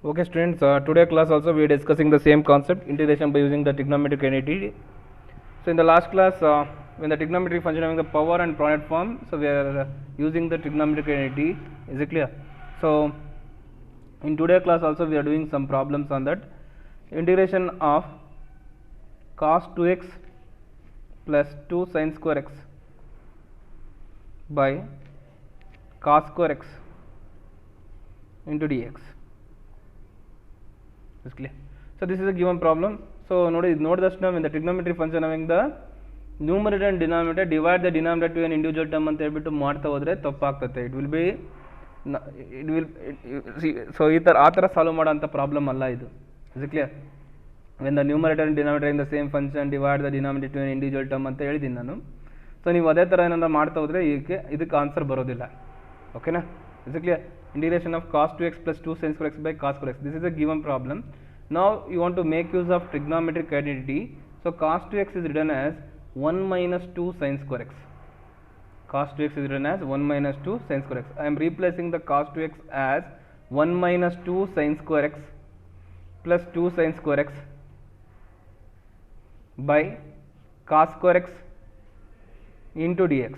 Okay students, today class also we are discussing the same concept, integration by using the trigonometric identity. So in the last class, when the trigonometric function having the power and product form, so we are using the trigonometric identity. Is it clear? So in today class also we are doing some problems on that. Integration of cos 2x plus 2 sin square x by cos square x into dx. Is clear? So this is a given problem. So note that when the trigonometric function having the numerator and denominator, divide the denominator to an individual term ಅಂತ ಹೇಳ್ಬಿಟ್ಟು ಮಾಡ್ತಾ ಹೋದ್ರೆ ತಪ್ಪಾಗ್ತದೆ. It will be so ಆ ಥರ solve ಮಾಡೋಂಥ problem ಅಲ್ಲ ಇದು. Is it clear? When the numerator and denominator in the same function, divide the denominator to an individual term ಅಂತ ಹೇಳಿದ್ದೀನಿ ನಾನು. ಸೊ ನೀವು ಅದೇ ಥರ ಏನಾದ್ರು ಮಾಡ್ತಾ ಹೋದ್ರೆ ಇದಕ್ಕೆ ಆನ್ಸರ್ ಬರೋದಿಲ್ಲ. ಓಕೆನಾ? Is it clear? Integration of cos 2x plus 2 sin square x by cos square x. This is a given problem. Now you want to make use of trigonometric identity. So cos 2x is written as 1 minus 2 sin square x. Cos 2x is written as 1 minus 2 sin square x. I am replacing the cos 2x as 1 minus 2 sin square x plus 2 sin square x by cos square x into dx.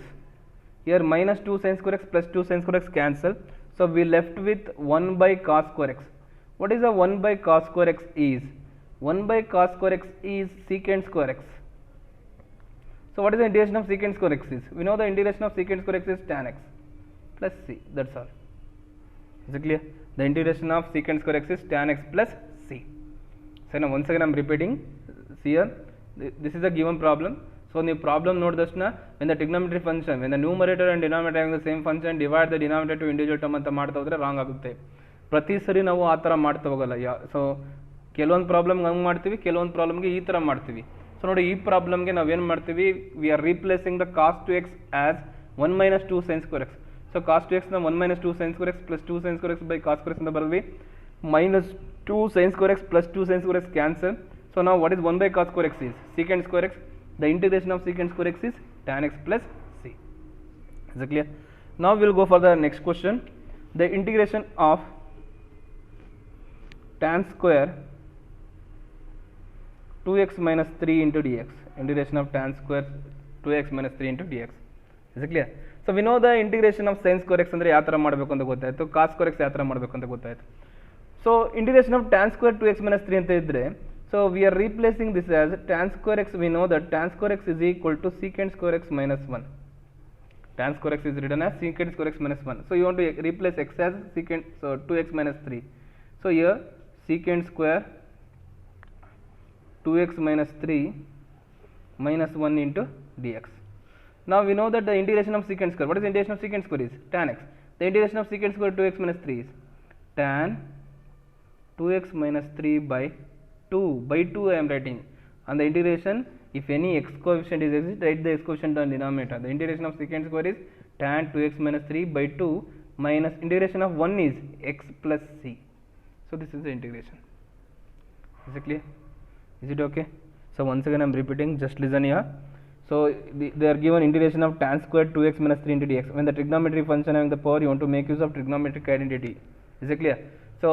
Here minus 2 sin square x plus 2 sin square x cancel. So we left with 1 by cos square x. What is the 1 by cos square x is? 1 by cos square x is secant square x. So what is the integration of secant square x is? We know the integration of secant square x is tan x plus c. That's all. Is it clear? The integration of secant square x is tan x plus c. So now once again I am repeating. See here, this is a given problem. So in the problem note this na, when the trigonometric function, when the numerator and denominator having the same function, divide the denominator to individual term ಅಂತ ಮಾಡ್ತಾ ಹೋದ್ರೆ wrong ಆಗುತ್ತೆ. ಪ್ರತಿ ಸರಿ ನಾವು ಆ ಥರ ಮಾಡ್ತಾ ಹೋಗಲ್ಲ. ಸೊ ಕೆಲವೊಂದು ಪ್ರಾಬ್ಲಮ್ಗೆ ಹಂಗೆ ಮಾಡ್ತೀವಿ, ಕೆಲವೊಂದು ಪ್ರಾಬ್ಲಮ್ಗೆ ಈ ಥರ ಮಾಡ್ತೀವಿ. ಸೊ ನೋಡಿ ಈ ಪ್ರಾಬ್ಲಮ್ಗೆ ನಾವೇನು ಮಾಡ್ತೀವಿ, we are replacing the cos two x as 1 minus 2 sin square x. So cos two ಎಕ್ಸ್ನ 1 minus 2 sin square x plus 2 sin square x by cos square x ಅಂತ ಬರೆದ್ವಿ. minus 2 sin square x plus 2 sin square x cancel. So now what is 1 by cos square x is? Secant square x. The integration of secant square x is tan x plus c. Is it clear? Now we will go for the next question. The integration of tan square 2x minus 3 into dx. Integration of tan square 2x minus 3 into dx. Is it clear? So we know the integration of sin square x ಅಂದರೆ ಯಾವ ಥರ ಮಾಡಬೇಕು ಅಂತ ಗೊತ್ತಾಯಿತು, cos square x ಯಾವ ಥರ ಮಾಡಬೇಕು ಅಂತ ಗೊತ್ತಾಯಿತು. So integration of tan square 2x minus 3 ಅಂತ ಇದ್ದರೆ, so we are replacing this as tan square x. We know that tan square x is equal to secant square x minus 1. Tan square x is written as secant square x minus 1. So you want to replace x as secant, so 2x minus 3. So here secant square 2x minus 3 minus 1 into dx. Now we know that the integration of secant square, what is the integration of secant square is? Tan x. The integration of secant square 2x minus 3 is tan 2x minus 3 by 2. By 2 I am writing. And the integration, if any x coefficient is exist, write the x coefficient on denominator. The integration of secant square is tan 2x minus 3 by 2 minus integration of 1 is x plus c. So this is the integration. Is it clear? Is it okay? So once again I am repeating, just listen here. So they are given integration of tan square 2x minus 3 into dx. When the trigonometric function having the power, you want to make use of trigonometric identity. Is it clear? So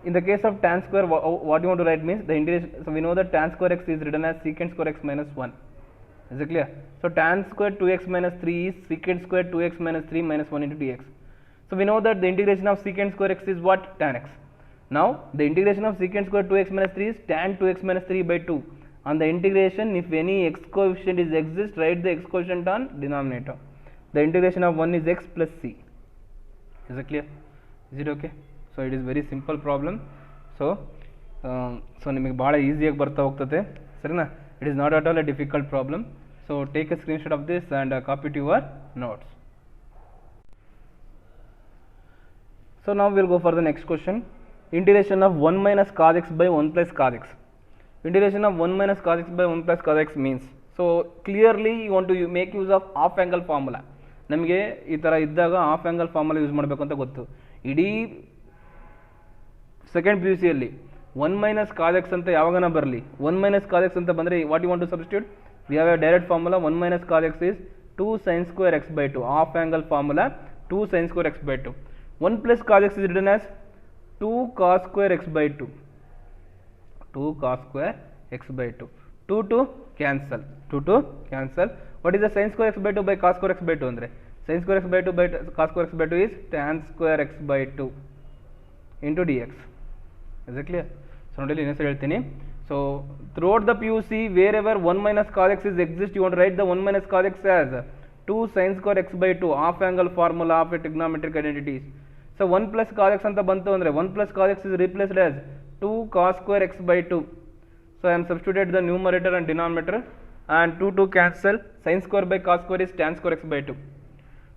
in the case of tan square, what you want to write means the integration. So we know that tan square x is written as secant square x minus 1. Is it clear? So tan square 2x minus 3 is secant square 2x minus 3 minus 1 into dx. So we know that the integration of secant square x is what? Tan x. Now the integration of secant square 2x minus 3 is tan 2x minus 3 by 2. On the integration, if any x coefficient is exist, write the x coefficient on denominator. The integration of 1 is x plus c. Is it clear? Is it okay? So it is very simple problem. So ನಿಮಗೆ ಭಾಳ ಈಸಿಯಾಗಿ ಬರ್ತಾ ಹೋಗ್ತದೆ, ಸರಿನಾ? It is not at all a difficult problem. So take a screenshot of this and copy to your notes. So now we will go for the next question. Integration of 1 minus cos x by 1 plus cos x. Integration of 1 minus cos x by 1 plus cos x means, so clearly you want to make use of half angle formula. ನಮಗೆ ಈ ಥರ ಇದ್ದಾಗ half angle formula use ಮಾಡಬೇಕು ಅಂತ ಗೊತ್ತು. ಇಡೀ second P U ಸಿಯಲ್ಲಿ 1 minus cos x ಅಂತ ಯಾವಾಗನ ಬರಲಿ, 1 minus cos x ಅಂತ ಬಂದರೆ what you want to substitute? We have a direct formula 1 minus cos x is 2 sin square x by 2. Half angle formula 2 sin square x by 2. 1 plus cos x is written as 2 cos square x by 2. 2 cos square x by 2. 2 to cancel. 2 to cancel. What is the sin square x by 2 by cos square x by 2 andre? Sin square x by 2 by cos square x by 2 is tan square x by 2 into dx. Is it clear? So now let's ಹೇಳ್ತೀನಿ. So throughout the PUC, wherever 1 minus cos x is exists, you want to write the 1 minus cos x as 2 sin square x by 2, half angle formula of a trigonometric identities. So 1 plus cos x anta bantu andre 1 plus cos x is replaced as 2 cos square x by 2. So I am substituted the numerator and denominator, and 2 cancel. Sin square by cos square is tan square x by 2.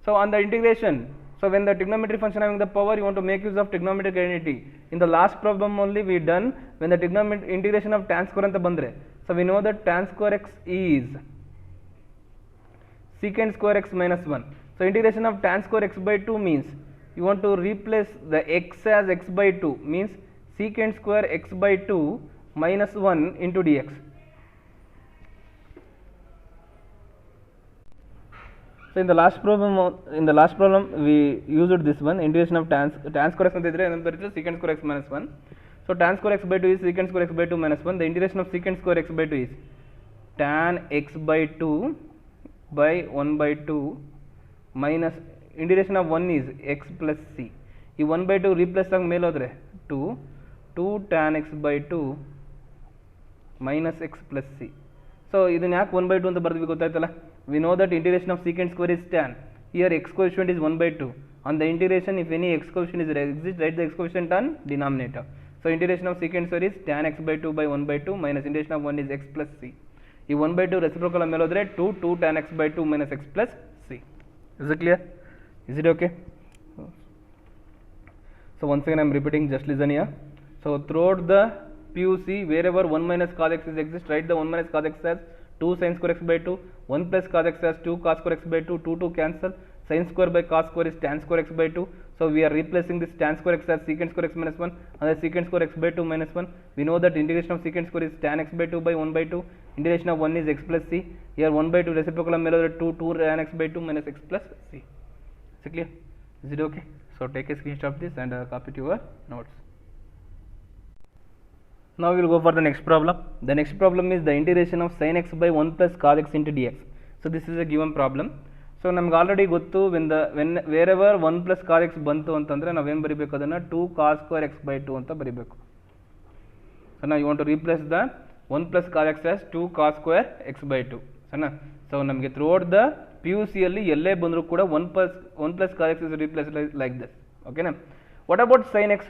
So on the integration, so when the trigonometry function having the power, you want to make use of trigonometric identity. In the last problem only we done when the trigonometric integration of tan square anta bandre. So we know that tan square x is secant square x minus 1. So integration of tan square x by 2 means you want to replace the x as x by 2, means secant square x by 2 minus 1 into dx. So in the last problem we used this one, integration of tan square x anta idre enu barite secant square x minus 1. So tan square x by 2 is secant square x by 2 minus 1. The integration of secant square x by 2 is tan x by 2 by 1 by 2 minus integration of 1 is x plus c. ಈ 1 by 2 replace ಆಗಿ ಮೇಲೆ ಹೋದ್ರೆ 2 tan x by 2 minus x plus c. So ಇದನ್ನ ಯಾಕೆ 1 by 2 ಅಂತ ಬರ್ದ್ವಿ ಗೊತ್ತಾಯ್ತಲ್ಲ. We know that integration of secant square is tan. Here x coefficient is 1 by 2. On the integration, if any x coefficient is exists, write the x coefficient on denominator. So integration of secant square is tan x by 2 by 1 by 2 minus integration of 1 is x plus c. ಈ 1 by 2 reciprocal ಮೇಲೆ ಹೋದ್ರೆ 2 tan x by 2 minus x plus c. Is it clear? Is it okay? So once again I am repeating, just listen here. So throughout the PUC, wherever 1 minus cos x is exists, write the 1 minus cos x as 2 sin square x by 2, 1 plus cos x as 2 cos square x by 2, 2 cancel. Sin square by cos square is tan square x by 2. So we are replacing this tan square x as secant square x minus 1 and the secant square x by 2 minus 1. We know that integration of secant square is tan x by 2 by 1 by 2. Integration of 1 is x plus c. Here 1 by 2 reciprocal ಮೇಲೆ ಹೋದ್ರೆ 2 tan x by 2 minus x plus c. Is it clear? Is it okay? So take a screenshot of this and copy to your notes. Now we will go for the next problem. The next problem is the integration of sin x by 1 plus cos x into dx. So this is a given problem. So ನಮ್ಗೆ already ಗೊತ್ತು wherever 1 plus cos x ಬಂತು ಅಂತಂದರೆ ನಾವೇನು ಬರೀಬೇಕು ಅದನ್ನು 2 cos square x by 2 ಅಂತ ಬರೀಬೇಕು. So now you want to replace the 1 plus cos x as 2 cos square x by 2. ಸರಿನಾ? So ನಮಗೆ throughout the PUC ಅಲ್ಲಿ ಎಲ್ಲೇ ಬಂದರೂ ಕೂಡ 1 plus cos x is replaced like this. ಓಕೆನಾ? What about sin x?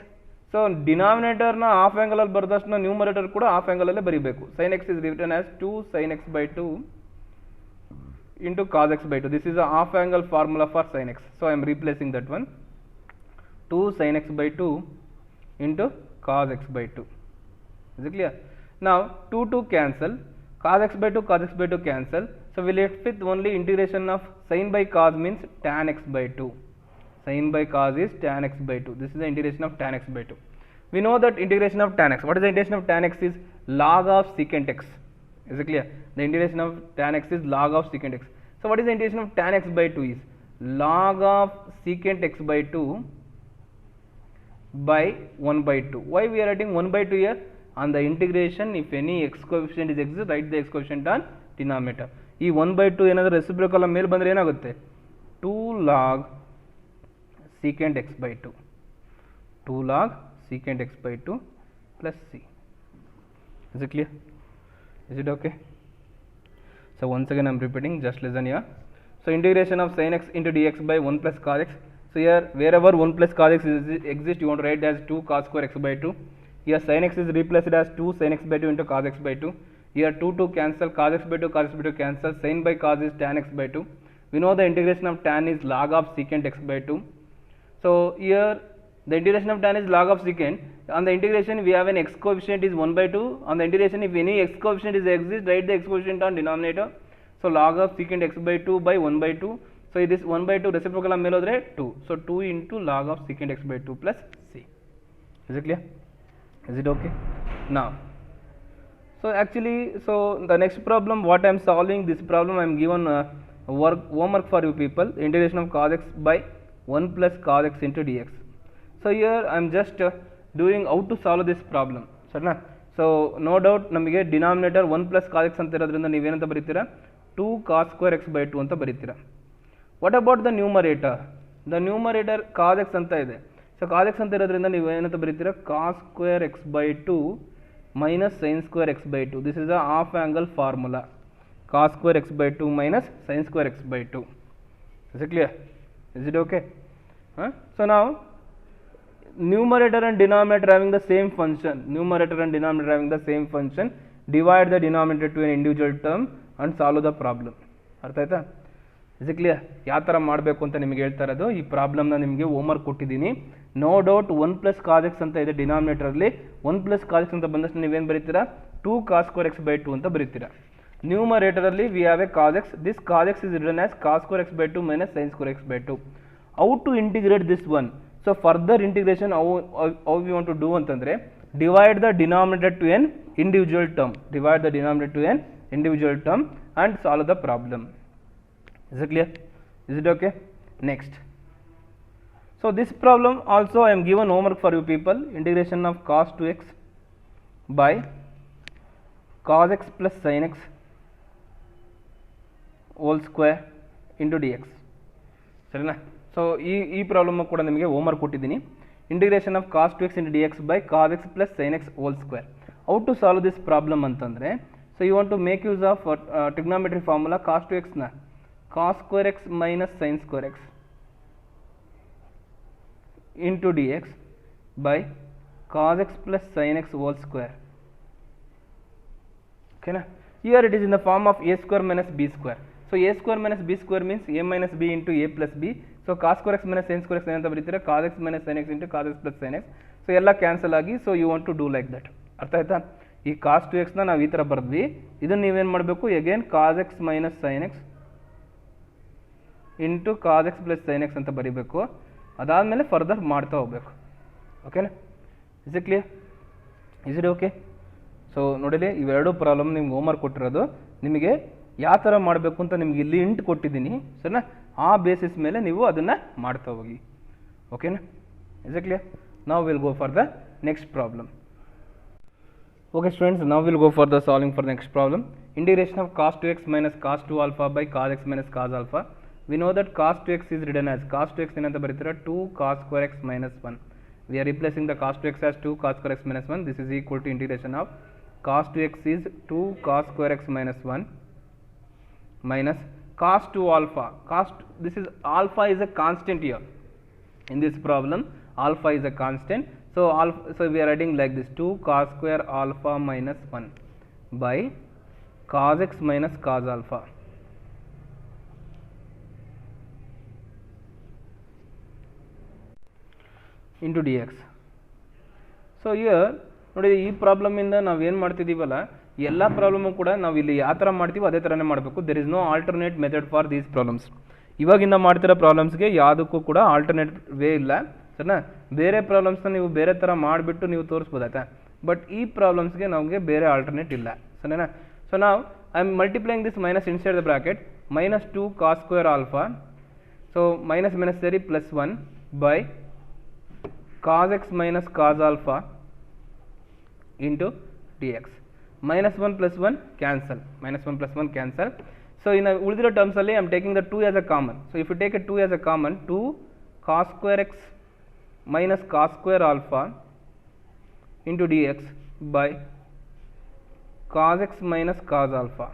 So ಡಿನಾಮಿನೇಟರ್ನ half angle ಅಲ್ಲಿ ಬರೆದಷ್ಟು ನ್ಯೂಮರೇಟರ್ ಕೂಡ ಹಾಫ್ ಆ್ಯಂಗಲ್ ಅಲ್ಲೇ ಬರೀಬೇಕು. sin x is written as 2 sin x by 2 into cos x by 2. This is a half angle formula for sin x. So I am replacing that one. 2 sin x by 2 into cos x by 2. Is it clear? Now 2 cancel. Cos x by 2 cos x by 2 cancel. So we left with only integration of sin by cos means tan x by 2. Sin by cos is tan x by 2. This is the integration of tan x by 2. We know that integration of tan x. What is the integration of tan x is log of secant x. Is it clear? The integration of tan x is log of secant x. So what is the integration of tan x by 2 is log of secant x by 2 by 1 by 2. Why we are writing 1 by 2 here? On the integration, if any x coefficient is exists, write the x coefficient on denominator. ಈ 1 by 2 ಏನಾದರೂ reciprocal ಮೇಲೆ ಬಂದರೆ ಏನಾಗುತ್ತೆ 2 log secant x by 2. 2 log secant x by 2 plus c. Is it clear? Is it okay? So once again I am repeating, just listen here. So integration of sin x into dx by 1 plus cos x. So here wherever 1 plus cos x exists, you want to write as 2 cos square x by 2. Here sin x is replaced as 2 sin x by 2 into cos x by 2. Here 2 cancel, cos x by 2 cos x by 2 cancel, sin by cos is tan x by 2. We know the integration of tan is log of secant x by 2. So here the integration of tan is log of secant. On the integration we have an x coefficient is 1 by 2. On the integration, if any x coefficient is exists, write the x coefficient on denominator. So log of secant x by 2 by 1 by 2. So this 1 by 2 reciprocal ಮೇಲೆ ಹೋದರೆ 2. So 2 into log of secant x by 2 plus c. Is it clear? Is it okay? Now, so actually, so the next problem what I am solving, this problem I am given homework for you people, integration of cos x by 1 plus cos x into dx. So here I am just during how to solve this problem ಸರಿನಾ. So no doubt ನಮಗೆ denominator 1 plus cos x ಅಂತ ಇರೋದ್ರಿಂದ ನೀವೇನಂತ ಬರೀತೀರಾ 2 cos square x by 2 ಅಂತ ಬರೀತೀರಾ. What about the numerator? The numerator cos x ಅಂತ ಇದೆ. ಸೊ ಕಾಸ್ ಎಕ್ಸ್ ಅಂತ ಇರೋದ್ರಿಂದ ನೀವು ಏನಂತ ಬರೀತೀರಾ cos square x by 2 minus sine square x by 2. This is the half angle formula. Cos square x by 2 minus sin square x by 2. Is it clear? Is it okay? So now numerator and denominator having the same function. Numerator and denominator having the same function. Divide the denominator to an individual term and solve the problem. ಅರ್ಥ ಆಯ್ತಾ? Is it clear? ಯಾವ ಥರ ಮಾಡಬೇಕು ಅಂತ ನಿಮಗೆ ಹೇಳ್ತಾ ಇರೋದು. ಈ ಪ್ರಾಬ್ಲಮ್ನ ನಿಮಗೆ ಹೋಮ್ವರ್ಕ್ ಕೊಟ್ಟಿದ್ದೀನಿ. No doubt 1 plus cos x ಅಂತ ಇದೆ ಡಿನಾಮಿನೇಟರಲ್ಲಿ. 1 ಪ್ಲಸ್ ಕಾಸ್ ಎಕ್ಸ್ ಅಂತ ಬಂದಷ್ಟು ನೀವೇನು ಬರೀತೀರಾ 2 ಕಾಸ್ ಸ್ಕ್ವೇರ್ ಎಕ್ಸ್ ಬೈ 2 ಅಂತ ಬರೀತೀರಾ. ನ್ಯೂಮರೇಟರಲ್ಲಿ we have a cos x. This cos x is written as cos square x by 2 minus sine square x by 2. How to integrate this one? So further integration how we want to do ಅಂತಂದರೆ divide the denominator to an individual term. Divide the denominator to an individual term and solve the problem. Is it clear? Is it okay? Next. So this problem also I am given homework for you people. Integration of cos 2x by cos x plus sin x whole square into dx. ಸರಿನಾ? So ಈ problem ಕೂಡ ನಿಮಗೆ homework ಕೊಟ್ಟಿದ್ದೀನಿ. Integration of cos 2x into dx by cos x plus sin x whole square. How to solve this problem ಅಂತಂದರೆ so you want to make use of trigonometry formula cos 2x ನ cos square x minus sin square x into dx by cos x plus sin x whole square. Okay na? Here it is in the form of a square minus b square. So a square minus b square means a minus b into a plus b. So cos square x minus sin square x ಏನಂತ ಬರೀತೀರಾ cos x minus sin x into cos x plus sin x. So ಎಲ್ಲ cancel ಆಗಿ so you want to do like that. ಅರ್ಥ ಆಯ್ತಾ? ಈ cos 2x ನ ನಾವು ಈ ಥರ ಬರೆದ್ವಿ. ಇದನ್ನು ನೀವೇನು ಮಾಡಬೇಕು again cos x minus sin x into cos x plus sine x ಅಂತ ಬರೀಬೇಕು. ಅದಾದಮೇಲೆ ಫರ್ದರ್ ಮಾಡ್ತಾ ಹೋಗ್ಬೇಕು. ಓಕೆನಾ? Is it clear? Is it okay? So ನೋಡಿಲಿ ಇವೆರಡು ಪ್ರಾಬ್ಲಮ್ ನಿಮ್ಗೆ ಹೋಮ್ವರ್ಕ್ ಕೊಟ್ಟಿರೋದು. ನಿಮಗೆ ಯಾವ ಥರ ಮಾಡಬೇಕು ಅಂತ ನಿಮ್ಗೆ ಇಲ್ಲಿ ಇಂಟ್ ಕೊಟ್ಟಿದ್ದೀನಿ ಸರಿನಾ. ಆ ಬೇಸಿಸ್ ಮೇಲೆ ನೀವು ಅದನ್ನು ಮಾಡ್ತಾ ಹೋಗಿ. ಓಕೆನಾ? Is it clear? ನಾವು will go for the next problem. Okay students, now we will go for the solving for the next problem. Integration of cos 2x minus cos 2 alpha by cos x minus cos alpha. We know that cos 2x is written as cos 2x ಏನಂತ ಬರೀತೀರಾ 2 cos square x minus 1. We are replacing the cos 2x as 2 cos square x minus 1. This is equal to integration of cos 2x is 2 cos square x minus 1 minus cos 2 alpha. This is alpha is a constant here. In this problem, alpha is a constant. So we are writing like this 2 cos square alpha minus 1 by cos x minus cos alpha into dx. So here ನೋಡಿ ಈ ಪ್ರಾಬ್ಲಮಿಂದ ನಾವು ಏನು ಮಾಡ್ತಿದ್ದೀವಲ್ಲ ಎಲ್ಲ problem ಕೂಡ ನಾವು ಇಲ್ಲಿ ಯಾವ ಥರ ಮಾಡ್ತೀವೋ ಅದೇ ಥರನೇ ಮಾಡಬೇಕು. There is no alternate method for these problems. ಇವಾಗಿಂದ ಮಾಡ್ತಿರೋ ಪ್ರಾಬ್ಲಮ್ಸ್ಗೆ ಯಾವುದಕ್ಕೂ ಕೂಡ ಆಲ್ಟರ್ನೇಟ್ ವೇ ಇಲ್ಲ ಸರಿನಾ. ಬೇರೆ ಪ್ರಾಬ್ಲಮ್ಸ್ನ ನೀವು ಬೇರೆ ಥರ ಮಾಡಿಬಿಟ್ಟು ನೀವು ತೋರಿಸ್ಬೋದಾಯ್ತಾ. ಬಟ್ ಈ ಪ್ರಾಬ್ಲಮ್ಸ್ಗೆ ನಮಗೆ ಬೇರೆ ಆಲ್ಟರ್ನೇಟ್ ಇಲ್ಲ ಸರಿನಾ. ಸೊ ನಾವು I am multiplying this minus inside the bracket minus 2 cos square alpha. So minus minus theory plus 1 by cos x minus cos alpha into dx. Minus 1 plus 1 cancel. Minus 1 plus 1 cancel. So in ulidiro terms alli I am taking the 2 as a common. So if you take a 2 as a common, 2 cos square x minus cos square alpha into dx by cos x minus cos alpha.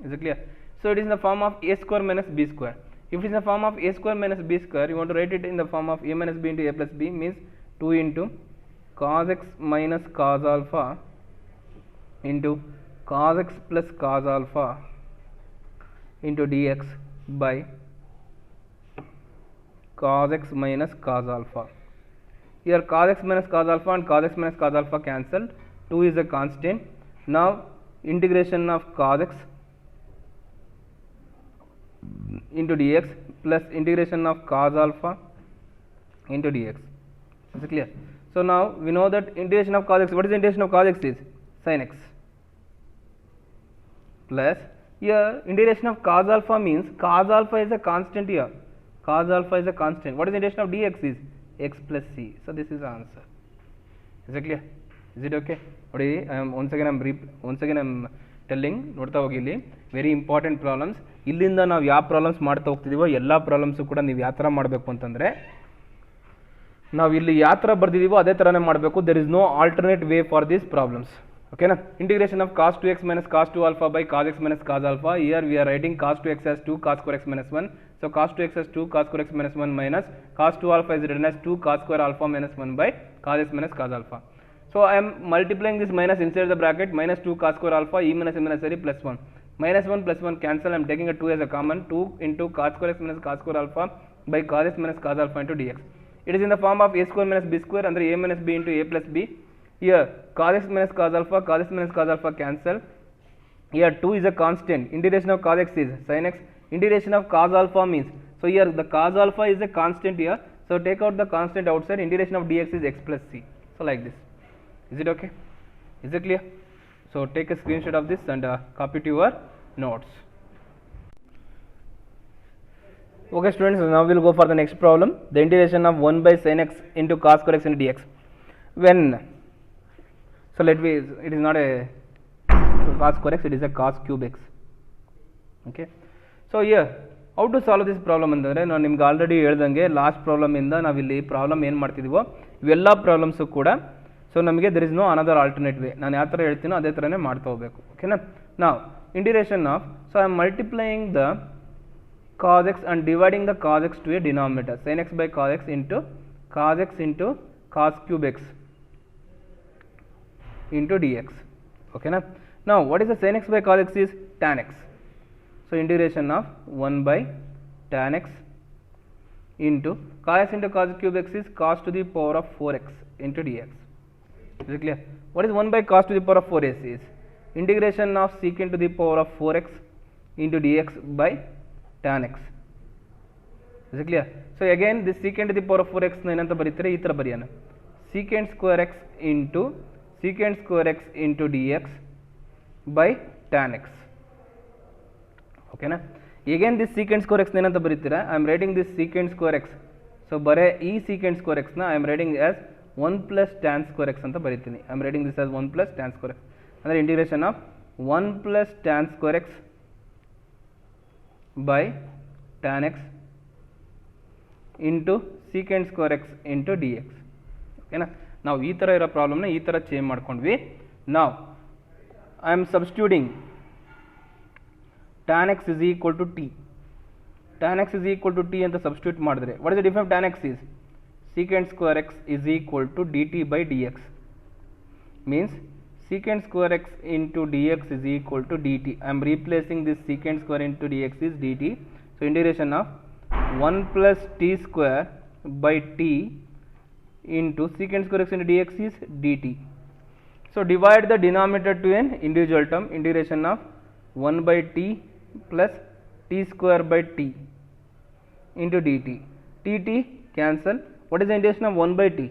Is it clear? So it is in the form of a square minus b square. If it is in the form of a square minus b square, you want to write it in the form of a minus b into a plus b, means 2 into cos x minus cos alpha into cos x plus cos alpha into dx by cos x minus cos alpha. Here cos x minus cos alpha and cos x minus cos alpha cancelled. 2 is a constant. Now integration of cos x into dx plus integration of cos alpha into dx. Is it clear? So now we know that integration of cos x, what is the integration of cos x is sin x, plus here integration of cos alpha means cos alpha is a constant here. Cos alpha is a constant. What is the integration of dx is x plus c. So this is the answer. Is it clear? Is it okay? ನೋಡಿ once again I'm telling, ನೋಡ್ತಾ ಹೋಗಿ ಇಲ್ಲಿ very important problems. ಇಲ್ಲಿಂದ ನಾವು ಯಾವ problems ಮಾಡ್ತಾ ಹೋಗ್ತಿದ್ದೀವೋ ಎಲ್ಲ problems ಕೂಡ ನೀವು ಯಾವ ಥರ ಮಾಡಬೇಕು ಅಂತಂದರೆ, ನಾವು ಇಲ್ಲಿ ಯಾವ ಥರ ಬರ್ದಿದ್ದೀವೋ ಅದೇ ಥರನೇ ಮಾಡಬೇಕು. There is no alternate way for these problems. ಓಕೆನಾ? Integration of cos 2x minus cos 2 alpha by cos x minus cos alpha. Here we are writing cos 2x as 2 cos square x minus 1. So cos 2x as 2 cos square x minus 1 minus cos 2 alpha is written as 2 cos square alpha minus 1 by cos x minus cos alpha. So I am multiplying this minus inside the bracket, minus 2 cos square alpha, e minus plus 1. Minus 1 plus 1 cancel. I am taking a 2 as a common. 2 into cos square x minus cos square alpha by cos x minus cos alpha into dx. It is in the form of a square minus b square under a minus b into a plus b. Here cos x minus cos alpha cancel. Here 2 is a constant. Integration of cos x is sin x. Integration of cos alpha means, so here the cos alpha is a constant here. So take out the constant outside. Integration of dx is x plus c. So like this. Is it okay? Is it clear? So take a screenshot of this and copy to your notes. Okay students, now we will go for the next problem. The integration of 1 by sin x into cos square x into dx. When, so it is not a cos square x, it is a cos cube x. Okay. So here, how to solve this problem ಅಂತಂದರೆ, ನಾನು ನಿಮ್ಗೆ already ಹೇಳ್ದಂಗೆ last ಪ್ರಾಬ್ಲಮಿಂದ ನಾವಿಲ್ಲಿ problem ಏನು ಮಾಡ್ತಿದ್ದೀವೋ ಇವೆಲ್ಲ problems ಕೂಡ so ನಮಗೆ there is no another alternate way. ನಾನು ಯಾವ ಥರ ಹೇಳ್ತೀನೋ ಅದೇ ಥರನೇ ಮಾಡ್ತಾ ಹೋಗಬೇಕು. ಓಕೆನಾ? ನಾವು integration of, so I am multiplying the cos x and dividing the cos x to a denominator, sin x by cos x into cos cube x into dx. Okay na? Now what is the sin x by cos x is tan x. So integration of 1 by tan x into cos x into cos cube x is cos to the power of 4x into dx. Is it clear? What is 1 by cos to the power of 4x is integration of secant to the power of 4x into dx by tan x. Is it clear? So again this secant to the power of 4x na enanta baritare ee tara bariyana, secant square x into dx by tan x. Okay na? Again this secant square x na enanta baritira, I am writing this secant square x. So bare ee secant square x na I am writing as 1 plus tan square x anta baritini. I am writing this as 1 plus tan square x. Andre integration of 1 plus tan square x by tan x into secant square x into dx. ಓಕೆನಾ? ನಾವು ಈ ಥರ ಇರೋ ಪ್ರಾಬ್ಲಮ್ನ ಈ ಥರ change ಮಾಡ್ಕೊಂಡ್ವಿ. ನಾವು I am substituting tan x is equal to t. tan x is equal to t ಅಂತ ಸಬ್ಸ್ಟಿಟ್ಯೂಟ್ ಮಾಡಿದ್ರೆ what is the difference of tan x is secant square x is equal to dt by dx. Means secant square x into dx is equal to dt. I am replacing this secant square into dx is dt. So integration of 1 plus t square by t into secant square x into dx is dt. So divide the denominator to an individual term. Integration of 1 by t plus t square by t into dt. T cancel. What is the integration of 1 by t?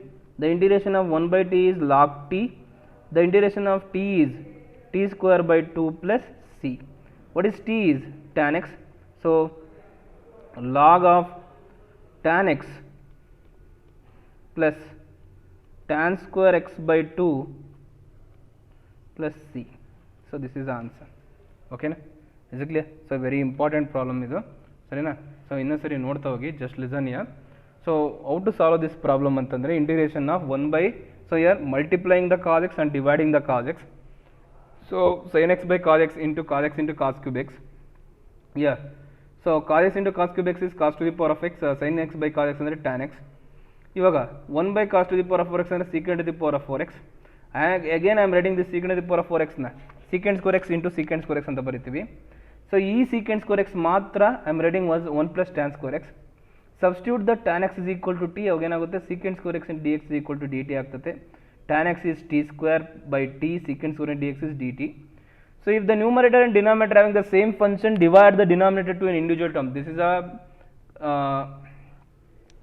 The integration of 1 by t is log t. The integration of t is t square by 2 plus c. What is t is tan x. So log of tan x plus tan square x by 2 plus c. So this is the answer. Okay na? Is it clear? So very important problem idu. Sarina? So ಇನ್ನೊಂದು ಸರಿ ನೋಡ್ತಾ ಹೋಗಿ, just listen here. So how to solve this problem ಅಂತಂದರೆ integration of 1 by, so here multiplying the cos x and dividing the cos x. So sin x by cos x into cos cube x. Yeah. So cos x into cos cube x is cos to the power of x. Sin x by cos x ಅಂದರೆ tan x. ಇವಾಗ 1 by cos to the power of 4x ಅಂದರೆ secant to the power of 4x. Again I am writing this secant to the power of 4x ನ secant square x into secant square x ಅಂತ ಬರಿತೀವಿ. So ಈ secant square x ಮಾತ್ರ I am writing was 1 plus tan square x. Substitute the tan x is equal to t. ಅವಾಗ ಏನಾಗುತ್ತೆ secant square x into dx is equal to dt ಆಗ್ತದೆ. Tan x is t square by t, secant square into dx is dt. So if the numerator and denominator having the same function, divide the denominator to an individual term.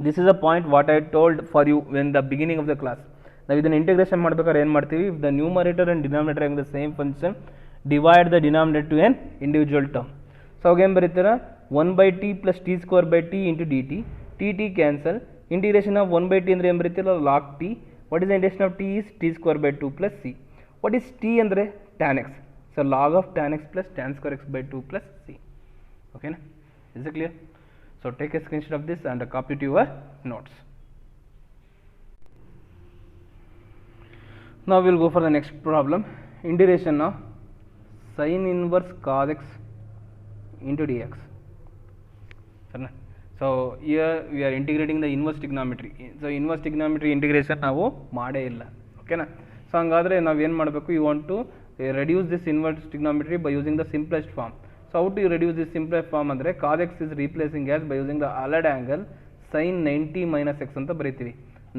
This is a point what I told for you in the beginning of the class. ನಾವು ಇದನ್ನು integration ಮಾಡಬೇಕಾದ್ರೆ ಏನು ಮಾಡ್ತೀವಿ, if the numerator and denominator having the same function, divide the denominator to an individual term. So ಅವಾಗ ಏನು ಬರೀತೀರಾ, 1 by t plus t square by t into dt. tt cancel. Integration of 1 by t ಅಂದರೆ ಏನು ಬರೀತೀರ, log t What is the integration of t is t square by 2 plus c. What is t andre tan x. So log of tan x plus tan square x by 2 plus c. Okay na? Is it clear? So take a screenshot of this and copy to your notes. Now we will go for the next problem. Integration of sin inverse cos x into dx. So here we are integrating the inverse trigonometry. So inverse trigonometry integration ನಾವು ಮಾಡೇ ಇಲ್ಲ. ಓಕೆನಾ? So ಹಂಗಾದರೆ ನಾವು ಏನು ಮಾಡಬೇಕು? You want to reduce this inverse trigonometry by using the simplest form. So how to reduce this simplest form ಅಂದರೆ cos x is replacing as by using the allied angle sin 90 minus x ಅಂತ ಬರೀತೀವಿ.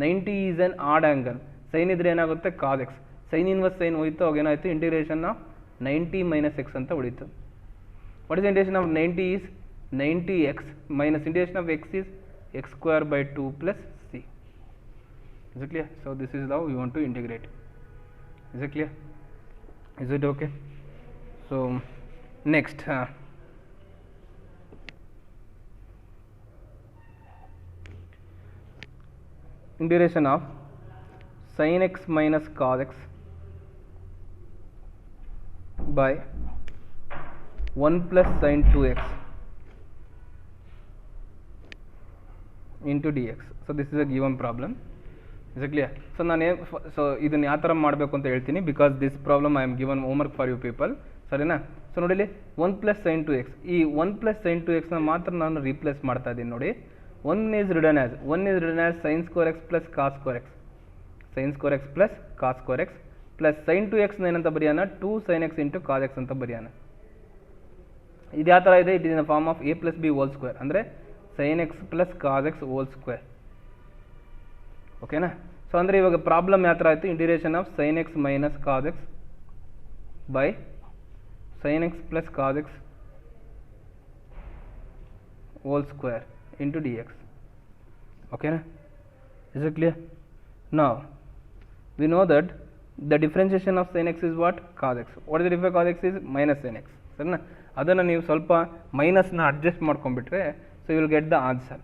90 is an odd angle. sin ಇದ್ರೆ ಏನಾಗುತ್ತೆ? cos x. sin inverse sin ಹೋಯಿತು, ಅವಾಗ ಏನಾಯಿತು? Integration of 90 minus x ಅಂತ ಉಳಿತು. What is the integration of 90 is 90x minus integration of x is x square by 2 plus c. Is it clear? So this is how we want to integrate. Is it clear? Is it okay? So next integration of sin x minus cos x by 1 plus sin 2x into dx. So this is a given problem. Is it clear? So so ಇದನ್ನ ಯಾವ ಥರ ಮಾಡಬೇಕು ಅಂತ ಹೇಳ್ತೀನಿ, because this problem I am given homework for you people. ಸರಿನಾ? So ನೋಡಿ, 1 plus sine 2x, ಈ 1 plus sine 2xನ ಮಾತ್ರ ನಾನು ರೀಪ್ಲೇಸ್ ಮಾಡ್ತಾ ಇದ್ದೀನಿ. ನೋಡಿ, 1 is written as sin square x plus cos square x, sin square x plus cos square x plus sin 2x ಏನಂತ ಬರೆಯೋಣ? 2 sin x into cos x ಅಂತ ಬರೆಯೋಣ. ಇದು ಯಾವ ಥರ ಇದೆ? It is in the form of a plus b whole square, ಅಂದರೆ sin x plus cos x whole square. ಓಕೆನಾ? ಸೊ ಅಂದರೆ ಇವಾಗ ಪ್ರಾಬ್ಲಮ್ ಯಾವ ಥರ ಆಯಿತು? Integration of sin x minus cos x by sin x plus cos x whole square into dx. ಓಕೆನಾ? Is it clear? Now we know that the differentiation of sin x is what? cos x. What is the difference? cos x is minus sin x. ಸರಿನಾ? ಅದನ್ನು ನೀವು ಸ್ವಲ್ಪ ಮೈನಸ್ನ adjust ಮಾಡ್ಕೊಂಡ್ಬಿಟ್ರೆ so you will get the answer.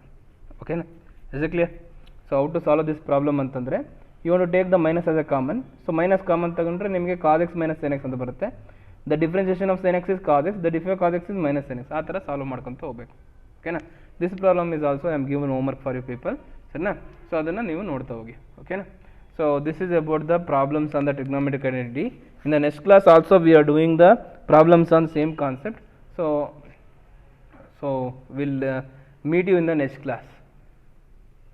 ಓಕೆನಾ? Is it clear? So how to solve this problem ಅಂತಂದರೆ you want to take the minus as a common. So minus common ತಗೊಂಡ್ರೆ ನಿಮಗೆ cos x minus sin x ಅಂತ ಬರುತ್ತೆ. The differentiation of sin x is cos x, the difference cos x is minus sin x. ಆ ಥರ solve ಮಾಡ್ಕೊತ ಹೋಗ್ಬೇಕು. ಓಕೆನಾ? This problem is also I am given homework for you people. ಸರಿನಾ? So ಅದನ್ನು ನೀವು ನೋಡ್ತಾ ಹೋಗಿ. ಓಕೆನಾ? So this is about the problems on the trigonometric identity. In the next class also we are doing the problems on same concept. So we'll meet you in the next class.